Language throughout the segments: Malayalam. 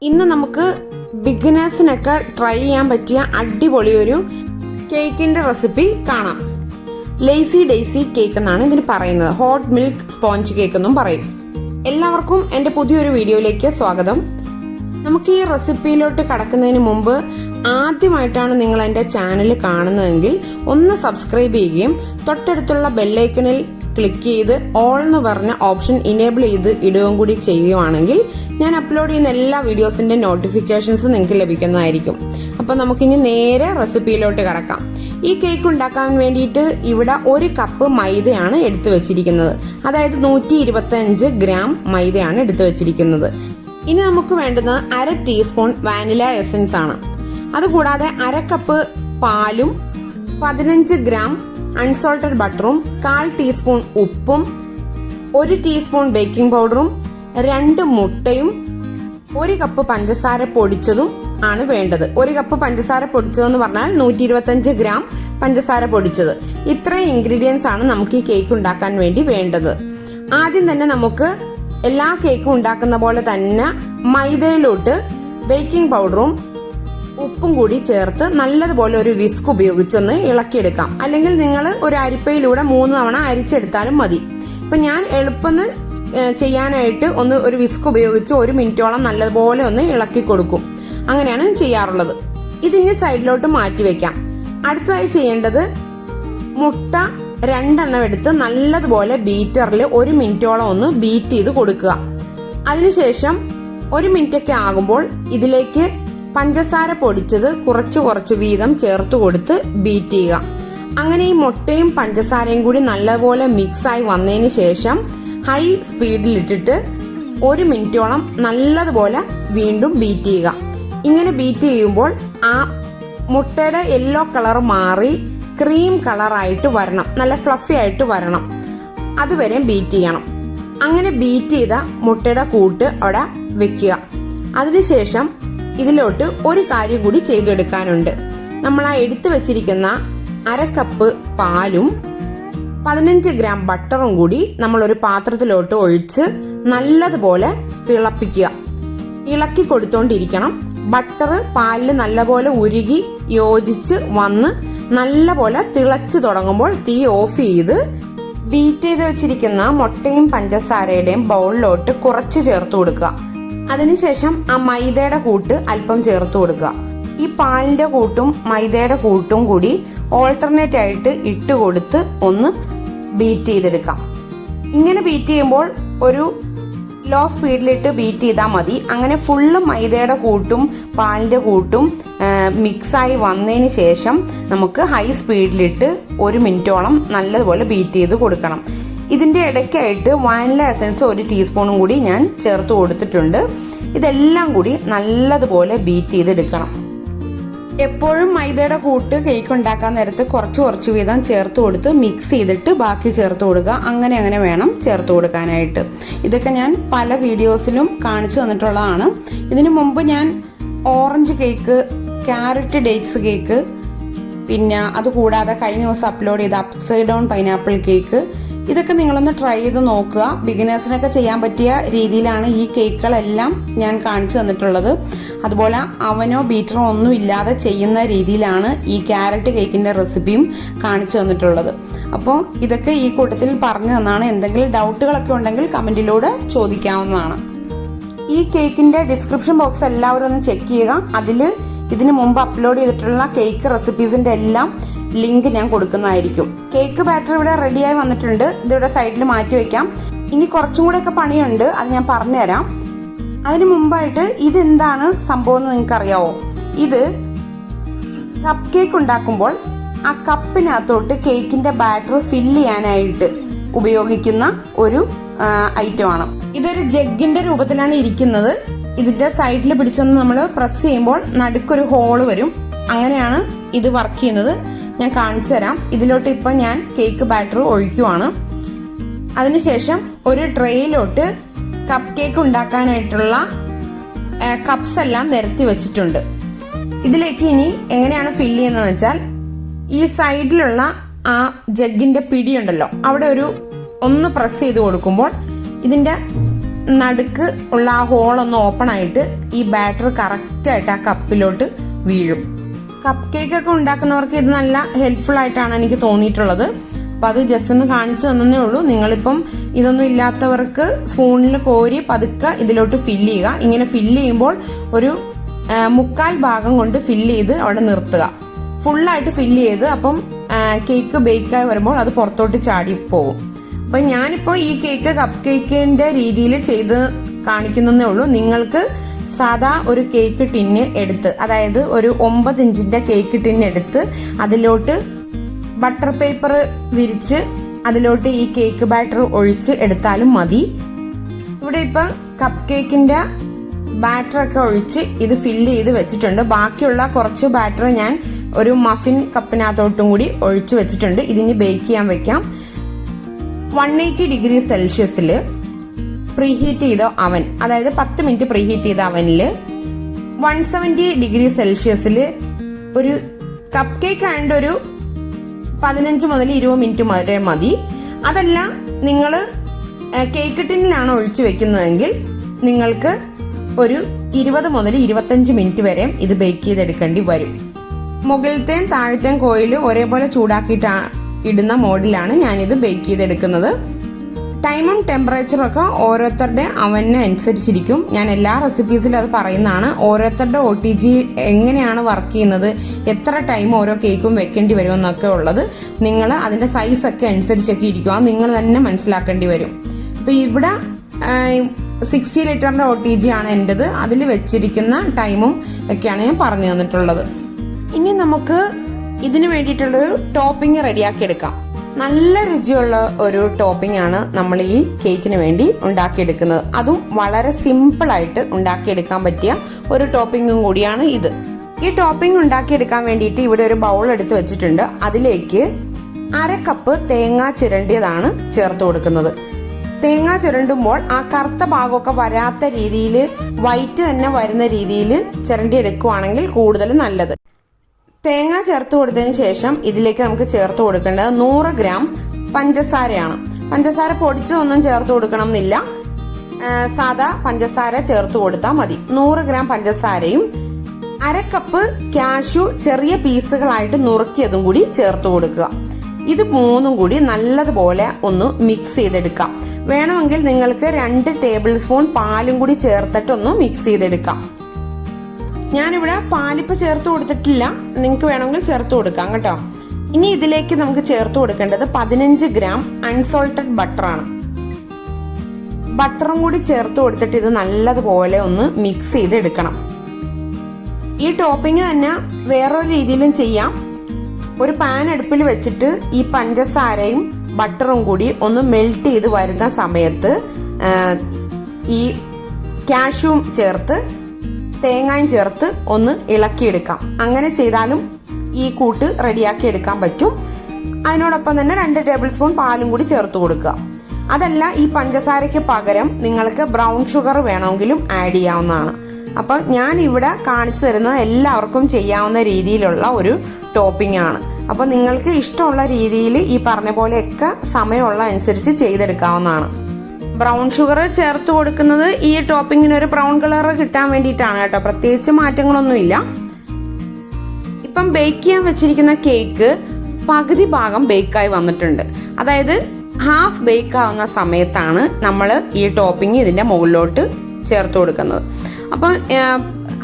ഇന്ന് നമുക്ക് ബിഗിനേഴ്സിനൊക്കെ ട്രൈ ചെയ്യാൻ പറ്റിയ അടിപൊളി ഒരു കേക്കിന്റെ റെസിപ്പി കാണാം. ലേസി ഡേസി കേക്ക് എന്നാണ് ഇതിന് പറയുന്നത്. ഹോട്ട് മിൽക്ക് സ്പോഞ്ച് കേക്ക് എന്നും പറയും. എല്ലാവർക്കും എൻ്റെ പുതിയൊരു വീഡിയോയിലേക്ക് സ്വാഗതം. നമുക്ക് ഈ റെസിപ്പിയിലോട്ട് കടക്കുന്നതിന് മുമ്പ് ആദ്യമായിട്ടാണ് നിങ്ങൾ എൻ്റെ ചാനൽ കാണുന്നതെങ്കിൽ ഒന്ന് സബ്സ്ക്രൈബ് ചെയ്യുകയും തൊട്ടടുത്തുള്ള ബെല്ലൈക്കണിൽ ക്ലിക്ക് ചെയ്ത് ഓൾ എന്ന് പറഞ്ഞ ഓപ്ഷൻ ഇനേബിൾ ചെയ്ത് ഇടുകയും കൂടി ചെയ്യുകയാണെങ്കിൽ ഞാൻ അപ്ലോഡ് ചെയ്യുന്ന എല്ലാ വീഡിയോസിന്റെ നോട്ടിഫിക്കേഷൻസ് നിങ്ങൾക്ക് ലഭിക്കുന്നതായിരിക്കും. അപ്പോൾ നമുക്കിനി നേരെ റെസിപ്പിയിലോട്ട് കടക്കാം. ഈ കേക്ക് ഉണ്ടാക്കാൻ വേണ്ടിയിട്ട് ഇവിടെ 1 കപ്പ് മൈദയാണ് എടുത്തു വെച്ചിരിക്കുന്നത്. അതായത് 125 ഗ്രാം മൈദയാണ് എടുത്തു വെച്ചിരിക്കുന്നത്. ഇനി നമുക്ക് വേണ്ടുന്നത് 1/2 ടീസ്പൂൺ വാനില എസൻസ് ആണ്. അതുകൂടാതെ 1/2 കപ്പ് പാലും 15 ഗ്രാം അൺസോൾട്ടഡ് ബട്ടറും 1/4 ടീസ്പൂൺ ഉപ്പും 1 ടീസ്പൂൺ ബേക്കിംഗ് പൗഡറും 2 മുട്ടയും 1 കപ്പ് പഞ്ചസാര പൊടിച്ചതും ആണ് വേണ്ടത്. 1 കപ്പ് പഞ്ചസാര പൊടിച്ചതെന്ന് പറഞ്ഞാൽ 125 ഗ്രാം പഞ്ചസാര പൊടിച്ചത്. ഇത്രയും ഇൻഗ്രീഡിയൻസ് ആണ് നമുക്ക് ഈ കേക്ക് ഉണ്ടാക്കാൻ വേണ്ടി വേണ്ടത്. ആദ്യം തന്നെ നമുക്ക് എല്ലാ കേക്കും ഉണ്ടാക്കുന്ന പോലെ തന്നെ മൈദയിലോട്ട് ബേക്കിംഗ് പൗഡറും ഉപ്പും കൂടി ചേർത്ത് നല്ലതുപോലെ ഒരു വിസ്ക് ഉപയോഗിച്ചൊന്ന് ഇളക്കിയെടുക്കാം. അല്ലെങ്കിൽ നിങ്ങൾ ഒരു അരിപ്പയിലൂടെ 3 തവണ അരിച്ചെടുത്താലും മതി. ഇപ്പൊ ഞാൻ എളുപ്പം ചെയ്യാനായിട്ട് ഒരു വിസ്ക് ഉപയോഗിച്ച് 1 മിനിറ്റോളം നല്ലതുപോലെ ഒന്ന് ഇളക്കി കൊടുക്കും. അങ്ങനെയാണ് ചെയ്യാറുള്ളത്. ഇതിന് സൈഡിലോട്ട് മാറ്റി വെക്കാം. അടുത്തതായി ചെയ്യേണ്ടത് മുട്ട 2 എണ്ണം എടുത്ത് നല്ലതുപോലെ ബീറ്ററിൽ 1 മിനിറ്റോളം ഒന്ന് ബീറ്റ് ചെയ്ത് കൊടുക്കുക. അതിനുശേഷം 1 മിനിറ്റ് ഒക്കെ ആകുമ്പോൾ ഇതിലേക്ക് പഞ്ചസാര പൊടിച്ചത് കുറച്ച് വീതം ചേർത്ത് കൊടുത്ത് ബീറ്റ് ചെയ്യുക. അങ്ങനെ ഈ മുട്ടയും പഞ്ചസാരയും കൂടി നല്ലപോലെ മിക്സായി വന്നതിന് ശേഷം ഹൈ സ്പീഡിലിട്ടിട്ട് 1 മിനിറ്റോളം നല്ലതുപോലെ വീണ്ടും ബീറ്റ് ചെയ്യുക. ഇങ്ങനെ ബീറ്റ് ചെയ്യുമ്പോൾ ആ മുട്ടയുടെ യെല്ലോ കളർ മാറി ക്രീം കളറായിട്ട് വരണം, നല്ല ഫ്ലഫി ആയിട്ട് വരണം. അതുവരെ ബീറ്റ് ചെയ്യണം. അങ്ങനെ ബീറ്റ് ചെയ്ത മുട്ടയുടെ കൂട്ട് അവിടെ വെക്കുക. അതിനുശേഷം ഇതിലോട്ട് ഒരു കാര്യം കൂടി ചെയ്തെടുക്കാനുണ്ട്. നമ്മൾ ആ എടുത്തു വെച്ചിരിക്കുന്ന 1/2 കപ്പ് പാലും 15 ഗ്രാം ബട്ടറും കൂടി നമ്മൾ ഒരു പാത്രത്തിലോട്ട് ഒഴിച്ച് നല്ലതുപോലെ തിളപ്പിക്കുക. ഇളക്കി കൊടുത്തോണ്ടിരിക്കണം. ബട്ടർ പാലിൽ നല്ലപോലെ ഉരുകി യോജിച്ച് വന്ന് നല്ലപോലെ തിളച്ചു തുടങ്ങുമ്പോൾ തീ ഓഫ് ചെയ്ത് ബീറ്റ് ചെയ്ത് വെച്ചിരിക്കുന്ന മുട്ടയും പഞ്ചസാരയുടെയും ബൗളിലോട്ട് കുറച്ച് ചേർത്ത് കൊടുക്കുക. അതിനുശേഷം ആ മൈദയുടെ കൂട്ട് അല്പം ചേർത്ത് കൊടുക്കുക. ഈ പാലിന്റെ കൂട്ടും മൈദയുടെ കൂട്ടും കൂടി ഓൾട്ടർനേറ്റ് ആയിട്ട് ഇട്ട് കൊടുത്ത് ഒന്ന് ബീറ്റ് ചെയ്തെടുക്കാം. ഇങ്ങനെ ബീറ്റ് ചെയ്യുമ്പോൾ ഒരു ലോ സ്പീഡിലിട്ട് ബീറ്റ് ചെയ്താൽ മതി. അങ്ങനെ ഫുള്ള് മൈദയുടെ കൂട്ടും പാലിന്റെ കൂട്ടും മിക്സായി വന്നതിന് ശേഷം നമുക്ക് ഹൈ സ്പീഡിലിട്ട് 1 മിനിറ്റോളം നല്ലതുപോലെ ബീറ്റ് ചെയ്ത് കൊടുക്കണം. ഇതിന്റെ ഇടയ്ക്കായിട്ട് വാനില എസൻസ് 1 ടീസ്പൂണും കൂടി ഞാൻ ചേർത്ത് കൊടുത്തിട്ടുണ്ട്. ഇതെല്ലാം കൂടി നല്ലതുപോലെ ബീറ്റ് ചെയ്തെടുക്കണം. എപ്പോഴും മൈദയുടെ കൂട്ട് കേക്ക് ഉണ്ടാക്കാൻ നേരത്ത് കുറച്ച് വീതം ചേർത്ത് കൊടുത്ത് മിക്സ് ചെയ്തിട്ട് ബാക്കി ചേർത്ത് കൊടുക്കുക. അങ്ങനെ വേണം ചേർത്ത് കൊടുക്കാനായിട്ട്. ഇതൊക്കെ ഞാൻ പല വീഡിയോസിലും കാണിച്ചു തന്നിട്ടുള്ളതാണ്. ഇതിനു മുമ്പ് ഞാൻ orange cake, carrot dates cake, പിന്നെ അതുകൂടാതെ കഴിഞ്ഞ ദിവസം അപ്ലോഡ് ചെയ്ത അപ്സൈഡ് ഡൗൺ പൈനാപ്പിൾ കേക്ക്, ഇതൊക്കെ നിങ്ങളൊന്ന് ട്രൈ ചെയ്ത് നോക്കുക. ബിഗിനേഴ്സിനൊക്കെ ചെയ്യാൻ പറ്റിയ രീതിയിലാണ് ഈ കേക്കുകളെല്ലാം ഞാൻ കാണിച്ചു തന്നിട്ടുള്ളത്. അതുപോലെ അവനോ ബീറ്ററോ ഒന്നും ഇല്ലാതെ ചെയ്യുന്ന രീതിയിലാണ് ഈ ക്യാരറ്റ് കേക്കിന്റെ റെസിപ്പിയും കാണിച്ചു തന്നിട്ടുള്ളത്. അപ്പോൾ ഇതൊക്കെ ഈ കൂട്ടത്തിൽ പറഞ്ഞു തന്നാണ്. എന്തെങ്കിലും ഡൗട്ടുകളൊക്കെ ഉണ്ടെങ്കിൽ കമന്റിലൂടെ ചോദിക്കാവുന്നതാണ്. ഈ കേക്കിന്റെ ഡിസ്ക്രിപ്ഷൻ ബോക്സ് എല്ലാവരും ഒന്ന് ചെക്ക് ചെയ്യുക. അതിൽ ഇതിനു മുമ്പ് അപ്ലോഡ് ചെയ്തിട്ടുള്ള കേക്ക് റെസിപ്പീസിന്റെ എല്ലാം ലിങ്ക് ഞാൻ കൊടുക്കുന്നതായിരിക്കും. കേക്ക് ബാറ്റർ ഇവിടെ റെഡിയായി വന്നിട്ടുണ്ട്. ഇതിവിടെ സൈഡിൽ മാറ്റി വെക്കാം. ഇനി കുറച്ചും കൂടെ ഒക്കെ പണിയുണ്ട്, അത് ഞാൻ പറഞ്ഞുതരാം. അതിനു മുമ്പായിട്ട് ഇതെന്താണ് സംഭവം എന്ന് നിങ്ങൾക്ക് അറിയാവോ? ഇത് കപ്പ് കേക്ക് ഉണ്ടാക്കുമ്പോൾ ആ കപ്പിനകത്തോട്ട് കേക്കിന്റെ ബാറ്റർ ഫില്ല് ചെയ്യാനായിട്ട് ഉപയോഗിക്കുന്ന ഒരു ഐറ്റമാണ്. ഇതൊരു ജഗ്ഗിന്റെ രൂപത്തിലാണ് ഇരിക്കുന്നത്. ഇതിന്റെ സൈഡിൽ പിടിച്ചൊന്ന് നമ്മൾ പ്രസ് ചെയ്യുമ്പോൾ നടുക്കൊരു ഹോള് വരും. അങ്ങനെയാണ് ഇത് വർക്ക് ചെയ്യുന്നത്. ഞാൻ കാണിച്ചു തരാം. ഇതിലോട്ട് ഇപ്പൊ ഞാൻ കേക്ക് ബാറ്റർ ഒഴിക്കുവാണ്. അതിനുശേഷം ഒരു ട്രേയിലോട്ട് കപ്പ് കേക്ക് ഉണ്ടാക്കാനായിട്ടുള്ള കപ്സ് എല്ലാം നിരത്തി വെച്ചിട്ടുണ്ട്. ഇതിലേക്ക് ഇനി എങ്ങനെയാണ് ഫില്ല് ചെയ്യുന്നതെന്ന് വെച്ചാൽ ഈ സൈഡിലുള്ള ആ ജഗ്ഗിന്റെ പിടി ഉണ്ടല്ലോ, അവിടെ ഒന്ന് പ്രസ് ചെയ്ത് കൊടുക്കുമ്പോൾ ഇതിന്റെ നടുക്ക് ഉള്ള ആ ഹോളൊന്ന് ഓപ്പൺ ആയിട്ട് ഈ ബാറ്റർ കറക്റ്റായിട്ട് ആ കപ്പിലോട്ട് വീഴും. കപ്പ് കേക്ക് ഒക്കെ ഉണ്ടാക്കുന്നവർക്ക് ഇത് നല്ല ഹെൽപ്ഫുൾ ആയിട്ടാണ് എനിക്ക് തോന്നിയിട്ടുള്ളത്. അപ്പം അത് ജസ്റ്റ് ഒന്ന് കാണിച്ചു തന്നേ ഉള്ളൂ. നിങ്ങളിപ്പം ഇതൊന്നും ഇല്ലാത്തവർക്ക് സ്പൂണിൽ കോരി പതുക്കെ ഇതിലോട്ട് ഫില്ല് ചെയ്യുക. ഇങ്ങനെ ഫില്ല് ചെയ്യുമ്പോൾ ഒരു 1/4 ഭാഗം കൊണ്ട് ഫില്ല് ചെയ്ത് അവിടെ നിർത്തുക. ഫുള്ളായിട്ട് ഫില്ല് ചെയ്ത് അപ്പം കേക്ക് ബേക്കായി വരുമ്പോൾ അത് പുറത്തോട്ട് ചാടി പോകും. അപ്പം ഞാനിപ്പോൾ ഈ കേക്ക് കപ്പ് കേക്കിന്റെ രീതിയിൽ ചെയ്ത് കാണിക്കുന്നേ ഉള്ളൂ. നിങ്ങൾക്ക് സാധാ ഒരു കേക്ക് ടിന്ന് എടുത്ത്, അതായത് ഒരു 9 ഇഞ്ചിന്റെ കേക്ക് ടിന്ന് എടുത്ത് അതിലോട്ട് ബട്ടർ പേപ്പർ വിരിച്ച് അതിലോട്ട് ഈ കേക്ക് ബാറ്റർ ഒഴിച്ച് എടുത്താലും മതി. ഇവിടെ ഇപ്പം കപ്പ് കേക്കിന്റെ ബാറ്റർ ഒക്കെ ഒഴിച്ച് ഇത് ഫില്ല് ചെയ്ത് വെച്ചിട്ടുണ്ട്. ബാക്കിയുള്ള കുറച്ച് ബാറ്റർ ഞാൻ ഒരു മഫിൻ കപ്പിനകത്തോട്ടും കൂടി ഒഴിച്ചു വെച്ചിട്ടുണ്ട്. ഇതിന് ബേക്ക് ചെയ്യാൻ വെക്കാം. 180 ഡിഗ്രി സെൽഷ്യസിൽ പ്രീഹീറ്റ് ചെയ്ത അവൻ, അതായത് 10 മിനിറ്റ് പ്രീഹീറ്റ് ചെയ്ത അവനിൽ 170 ഡിഗ്രി സെൽഷ്യസിൽ ഒരു കപ്പ് കേക്ക് ആയതുകൊണ്ട് ഒരു 15 മുതൽ 20 മിനിറ്റ് വരെ മതി. അതല്ല നിങ്ങൾ കേക്ക് ടിന്നിലാണ് ഒഴിച്ചു വെക്കുന്നതെങ്കിൽ നിങ്ങൾക്ക് ഒരു 20 മുതൽ 25 മിനിറ്റ് വരെ ഇത് ബേക്ക് ചെയ്തെടുക്കേണ്ടി വരും. മുകളിലത്തെയും താഴത്തെയും കോയിൽ ഒരേപോലെ ചൂടാക്കിയിട്ട് ഇടുന്ന മോഡിലാണ് ഞാനിത് ബേക്ക് ചെയ്തെടുക്കുന്നത്. ടൈമും ടെമ്പറേച്ചറും ഒക്കെ ഓരോരുത്തരുടെ അവന് അനുസരിച്ചിരിക്കും. ഞാൻ എല്ലാ റെസിപ്പീസിലും അത് പറയുന്നതാണ്. ഓരോരുത്തരുടെ OTG എങ്ങനെയാണ് വർക്ക് ചെയ്യുന്നത്, എത്ര ടൈം ഓരോ കേക്കും വെക്കേണ്ടി വരും എന്നൊക്കെ ഉള്ളത് നിങ്ങൾ അതിന്റെ സൈസ് ഒക്കെ അനുസരിച്ചൊക്കെ ഇരിക്കും. അത് നിങ്ങൾ തന്നെ മനസ്സിലാക്കേണ്ടി വരും. അപ്പൊ ഇവിടെ 60 ലിറ്ററിന്റെ OTG ആണ് എൻ്റെത്. അതിൽ വെച്ചിരിക്കുന്ന ടൈമും ഒക്കെയാണ് ഞാൻ പറഞ്ഞു തന്നിട്ടുള്ളത്. ഇനി നമുക്ക് ഇതിന് വേണ്ടിയിട്ടുള്ളൊരു ടോപ്പിംഗ് റെഡിയാക്കി എടുക്കാം. നല്ല രുചിയുള്ള ഒരു ടോപ്പിംഗ് ആണ് നമ്മൾ ഈ കേക്കിന് വേണ്ടി ഉണ്ടാക്കിയെടുക്കുന്നത്. അതും വളരെ സിമ്പിൾ ആയിട്ട് ഉണ്ടാക്കിയെടുക്കാൻ പറ്റിയ ഒരു ടോപ്പിംഗും കൂടിയാണ് ഇത്. ഈ ടോപ്പിംഗ് ഉണ്ടാക്കിയെടുക്കാൻ വേണ്ടിയിട്ട് ഇവിടെ ഒരു ബൗൾ എടുത്ത് വെച്ചിട്ടുണ്ട്. അതിലേക്ക് 1/2 കപ്പ് തേങ്ങ ചിരണ്ടിയതാണ് ചേർത്ത് കൊടുക്കുന്നത്. തേങ്ങ ചിരണ്ടുമ്പോൾ ആ കറുത്ത ഭാഗമൊക്കെ വരാത്ത രീതിയിൽ വൈറ്റ് തന്നെ വരുന്ന രീതിയിൽ ചിരണ്ടിയെടുക്കുവാണെങ്കിൽ കൂടുതൽ നല്ലത്. തേങ്ങ ചേർത്ത് കൊടുത്തതിന് ശേഷം ഇതിലേക്ക് നമുക്ക് ചേർത്ത് കൊടുക്കേണ്ടത് 100 ഗ്രാം പഞ്ചസാരയാണ്. പഞ്ചസാര പൊടിച്ചതൊന്നും ചേർത്ത് കൊടുക്കണം എന്നില്ല, സാധാ പഞ്ചസാര ചേർത്ത് കൊടുത്താൽ മതി. 100 ഗ്രാം പഞ്ചസാരയും 1/2 കപ്പ് കാഷ്യൂ ചെറിയ പീസുകളായിട്ട് നുറുക്കിയതും കൂടി ചേർത്ത് കൊടുക്കുക. ഇത് മൂന്നും കൂടി നല്ലതുപോലെ ഒന്ന് മിക്സ് ചെയ്തെടുക്കാം. വേണമെങ്കിൽ നിങ്ങൾക്ക് 2 ടേബിൾ സ്പൂൺ പാലും കൂടി ചേർത്തിട്ടൊന്ന് മിക്സ് ചെയ്തെടുക്കാം. ഞാനിവിടെ പാലിപ്പ് ചേർത്ത് കൊടുത്തിട്ടില്ല, നിങ്ങൾക്ക് വേണമെങ്കിൽ ചേർത്ത് കൊടുക്കാം കേട്ടോ. ഇനി ഇതിലേക്ക് നമുക്ക് ചേർത്ത് കൊടുക്കേണ്ടത് 15 ഗ്രാം അൺസോൾട്ടഡ് ബട്ടറാണ്. ബട്ടറും കൂടി ചേർത്ത് കൊടുത്തിട്ട് ഇത് നല്ലതുപോലെ ഒന്ന് മിക്സ് ചെയ്തെടുക്കണം. ഈ ടോപ്പിംഗ് തന്നെ വേറൊരു രീതിയിലും ചെയ്യാം. ഒരു പാൻ അടുപ്പിൽ വെച്ചിട്ട് ഈ പഞ്ചസാരയും ബട്ടറും കൂടി ഒന്ന് മെൽറ്റ് ചെയ്ത് വരുന്ന സമയത്ത് ഈ കാഷ്യൂം ചേർത്ത് തേങ്ങയും ചേർത്ത് ഒന്ന് ഇളക്കിയെടുക്കാം. അങ്ങനെ ചെയ്താലും ഈ കൂട്ട് റെഡിയാക്കി എടുക്കാൻ പറ്റും. അതിനോടൊപ്പം തന്നെ 2 ടേബിൾ സ്പൂൺ പാലും കൂടി ചേർത്ത് കൊടുക്കുക. അതല്ല, ഈ പഞ്ചസാരയ്ക്ക് പകരം നിങ്ങൾക്ക് ബ്രൗൺ ഷുഗർ വേണമെങ്കിലും ആഡ് ചെയ്യാവുന്നതാണ്. അപ്പം ഞാൻ ഇവിടെ കാണിച്ചു തരുന്നത് എല്ലാവർക്കും ചെയ്യാവുന്ന രീതിയിലുള്ള ഒരു ടോപ്പിംഗ് ആണ്. അപ്പോൾ നിങ്ങൾക്ക് ഇഷ്ടമുള്ള രീതിയിൽ ഈ പറഞ്ഞ പോലെയൊക്കെ സമയമുള്ള അനുസരിച്ച് ചെയ്തെടുക്കാവുന്നതാണ്. ബ്രൗൺ ഷുഗർ ചേർത്ത് കൊടുക്കുന്നത് ഈ ടോപ്പിങ്ങിന് ഒരു ബ്രൗൺ കളർ കിട്ടാൻ വേണ്ടിയിട്ടാണ് കേട്ടോ, പ്രത്യേകിച്ച് മാറ്റങ്ങളൊന്നുമില്ല. ഇപ്പം ബേക്ക് ചെയ്യാൻ വെച്ചിരിക്കുന്ന കേക്ക് പകുതി ഭാഗം ബേക്കായി വന്നിട്ടുണ്ട്. അതായത് ഹാഫ് ബേക്ക് ആവുന്ന സമയത്താണ് നമ്മൾ ഈ ടോപ്പിംഗ് ഇതിൻ്റെ മുകളിലോട്ട് ചേർത്ത് കൊടുക്കുന്നത്. അപ്പം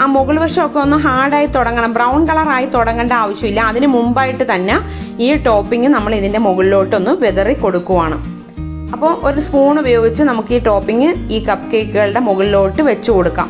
ആ മുകൾ വശമൊക്കെ ഒന്ന് ഹാർഡായി തുടങ്ങണം, ബ്രൗൺ കളറായി തുടങ്ങേണ്ട ആവശ്യമില്ല. അതിന് മുമ്പായിട്ട് തന്നെ ഈ ടോപ്പിംഗ് നമ്മൾ ഇതിൻ്റെ മുകളിലോട്ടൊന്ന് വിതറി കൊടുക്കുവാണ്. അപ്പോൾ ഒരു സ്പൂൺ ഉപയോഗിച്ച് നമുക്ക് ഈ ടോപ്പിംഗ് ഈ കപ്പ് കേക്കുകളുടെ മുകളിലോട്ട് വെച്ച് കൊടുക്കാം.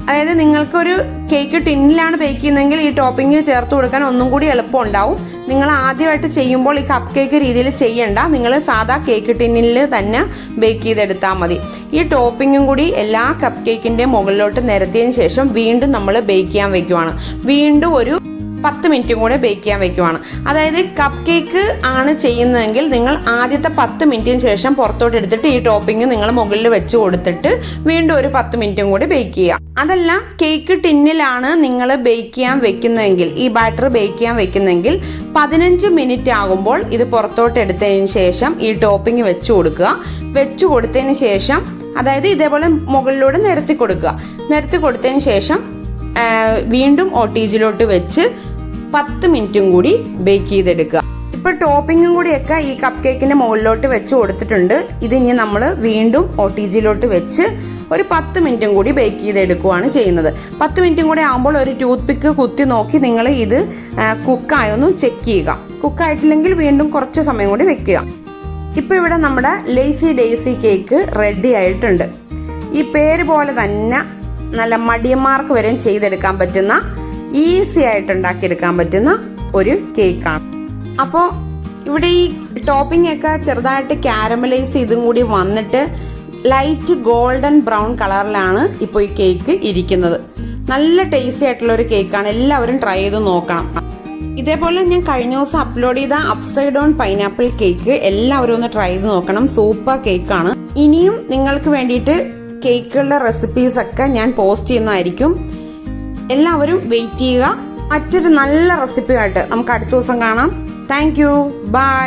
അതായത് നിങ്ങൾക്കൊരു കേക്ക് ടിന്നിലാണ് ബേക്ക് ചെയ്യുന്നതെങ്കിൽ ഈ ടോപ്പിംഗ് ചേർത്ത് കൊടുക്കാൻ ഒന്നും കൂടി എളുപ്പം ഉണ്ടാവും. നിങ്ങൾ ആദ്യമായിട്ട് ചെയ്യുമ്പോൾ ഈ കപ്പ് കേക്ക് രീതിയിൽ ചെയ്യണ്ട, നിങ്ങൾ സാധാ കേക്ക് ടിന്നിൽ തന്നെ ബേക്ക് ചെയ്തെടുത്താൽ മതി. ഈ ടോപ്പിങ്ങും കൂടി എല്ലാ കപ്പ് കേക്കിൻ്റെ മുകളിലോട്ട് നിരത്തിയതിന് ശേഷം വീണ്ടും നമ്മൾ ബേക്ക് ചെയ്യാൻ വെക്കുവാണ്. വീണ്ടും ഒരു 10 മിനിറ്റും കൂടെ ബേക്ക് ചെയ്യാൻ വെക്കുവാണ്. അതായത് കപ്പ് കേക്ക് ആണ് ചെയ്യുന്നതെങ്കിൽ നിങ്ങൾ ആദ്യത്തെ 10 മിനിറ്റിന് ശേഷം പുറത്തോട്ട് എടുത്തിട്ട് ഈ ടോപ്പിംഗ് നിങ്ങൾ മുകളിൽ വെച്ച് കൊടുത്തിട്ട് വീണ്ടും ഒരു 10 മിനിറ്റും കൂടി ബേക്ക് ചെയ്യുക. അതല്ല, കേക്ക് ടിന്നിലാണ് നിങ്ങൾ ബേക്ക് ചെയ്യാൻ വെക്കുന്നതെങ്കിൽ, ഈ ബാറ്റർ ബേക്ക് ചെയ്യാൻ വെക്കുന്നതെങ്കിൽ 15 മിനിറ്റ് ആകുമ്പോൾ ഇത് പുറത്തോട്ട് എടുത്തതിന് ശേഷം ഈ ടോപ്പിംഗ് വെച്ച് കൊടുക്കുക. വെച്ച് കൊടുത്തതിന് ശേഷം അതായത് ഇതേപോലെ മുകളിലൂടെ നിരത്തി കൊടുക്കുക. നിരത്തി കൊടുത്തതിന് ശേഷം വീണ്ടും OTGയിലോട്ട് വെച്ച് 10 മിനിറ്റും കൂടി ബേക്ക് ചെയ്തെടുക്കുക. ഇപ്പോൾ ടോപ്പിങ്ങും കൂടിയൊക്കെ ഈ കപ്പ് കേക്കിന്റെ മുകളിലോട്ട് വെച്ച് കൊടുത്തിട്ടുണ്ട്. ഇത് ഇനി നമ്മൾ വീണ്ടും OTGയിലോട്ട് വെച്ച് ഒരു 10 മിനിറ്റും കൂടി ബേക്ക് ചെയ്തെടുക്കുകയാണ് ചെയ്യുന്നത്. 10 മിനിറ്റും കൂടി ആകുമ്പോൾ ഒരു ടൂത്ത് പിക്ക് കുത്തി നോക്കി നിങ്ങൾ ഇത് കുക്കായൊന്ന് ചെക്ക് ചെയ്യുക. കുക്കായിട്ടില്ലെങ്കിൽ വീണ്ടും കുറച്ച് സമയം കൂടി വെക്കുക. ഇപ്പോൾ ഇവിടെ നമ്മുടെ ലേസി ഡേസി കേക്ക് റെഡി ആയിട്ടുണ്ട്. ഈ പേര് പോലെ തന്നെ നല്ല മടിയന്മാർക്ക് വരെ ചെയ്തെടുക്കാൻ പറ്റുന്ന, ഈസി ആയിട്ട് ഉണ്ടാക്കിയെടുക്കാൻ പറ്റുന്ന ഒരു കേക്കാണ്. അപ്പോൾ ഇവിടെ ഈ ടോപ്പിംഗ് ഒക്കെ ചെറുതായിട്ട് കാരമലൈസ് ചെയ്തും കൂടി വന്നിട്ട് ലൈറ്റ് ഗോൾഡൻ ബ്രൗൺ കളറിലാണ് ഇപ്പോൾ ഈ കേക്ക് ഇരിക്കുന്നത്. നല്ല ടേസ്റ്റി ആയിട്ടുള്ള ഒരു കേക്കാണ്. എല്ലാവരും ട്രൈ ചെയ്ത് നോക്കണം. ഇതേപോലെ ഞാൻ കഴിഞ്ഞ ദിവസം അപ്ലോഡ് ചെയ്ത അപ്സൈഡ് ഡൗൺ പൈനാപ്പിൾ കേക്ക് എല്ലാവരും ഒന്ന് ട്രൈ ചെയ്ത് നോക്കണം. സൂപ്പർ കേക്കാണ്. ഇനിയും നിങ്ങൾക്ക് വേണ്ടിയിട്ട് കേക്കുകളുടെ റെസിപ്പീസ് ഒക്കെ ഞാൻ പോസ്റ്റ് ചെയ്യുന്നതായിരിക്കും. എല്ലാവരും വെയിറ്റ് ചെയ്യുക. മറ്റൊരു നല്ല റെസിപ്പിയായിട്ട് നമുക്ക് അടുത്ത ദിവസം കാണാം. Thank you. ബൈ.